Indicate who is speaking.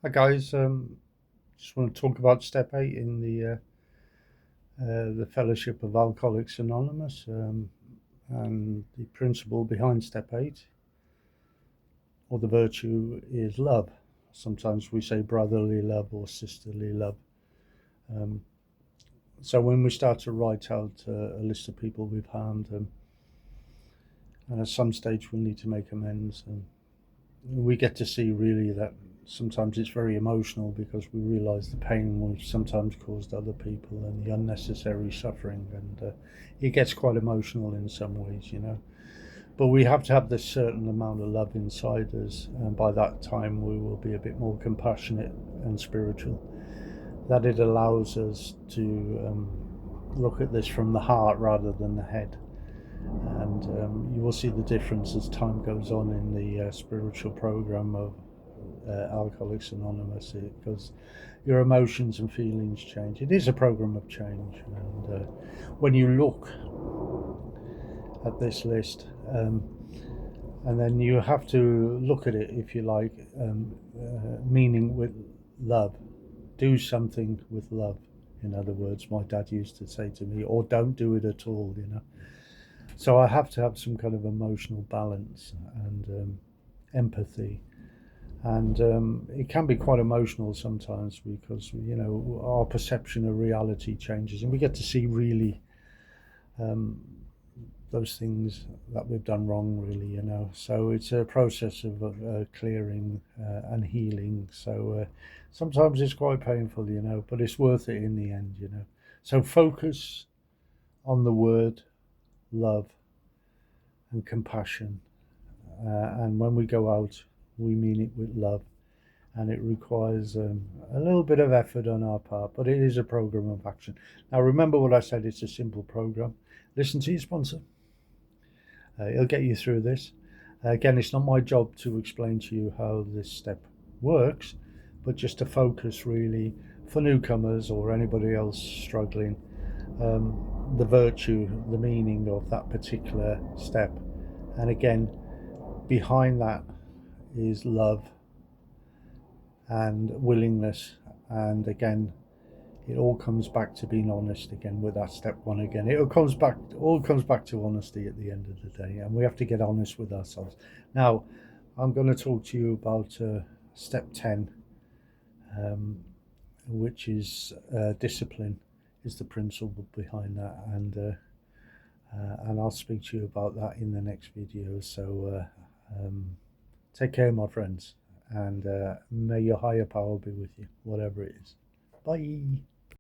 Speaker 1: Hi guys, just want to talk about step 8 in the Fellowship of Alcoholics Anonymous, and the principle behind step 8, or the virtue, is love. Sometimes we say brotherly love or sisterly love. Um, so when we start to write out a list of people we've harmed, and at some stage we need to make amends, and we get to see really that sometimes it's very emotional because we realize the pain we've sometimes caused other people and the unnecessary suffering, and it gets quite emotional in some ways. But we have to have this certain amount of love inside us, and by that time we will be a bit more compassionate and spiritual, that it allows us to look at this from the heart rather than the head. And you will see the difference as time goes on in the spiritual program of Alcoholics Anonymous, because your emotions and feelings change. It is a program of change, and when you look at this list, and then you have to look at it, if you like, meaning with love. Do something with love. In other words, my dad used to say to me, or don't do it at all. So I have to have some kind of emotional balance and empathy, and it can be quite emotional sometimes because our perception of reality changes, and we get to see really um, those things that we've done wrong, really. So it's a process of clearing and healing. So sometimes it's quite painful, but it's worth it in the end. So focus on the word love and compassion, and when we go out, we mean it with love, and it requires a little bit of effort on our part, but it is a program of action. Now, remember what I said, it's a simple program. Listen to your sponsor, it'll get you through this. Again, it's not my job to explain to you how this step works, but just to focus really for newcomers or anybody else struggling, the virtue, the meaning of that particular step. And again, behind that is love and willingness. And again, it all comes back to being honest again with that step one again. It all comes back to honesty at the end of the day, and we have to get honest with ourselves. Now, I'm going to talk to you about step 10, um, which is discipline, is the principle behind that, and I'll speak to you about that in the next video. So take care, my friends, and may your higher power be with you, whatever it is. Bye.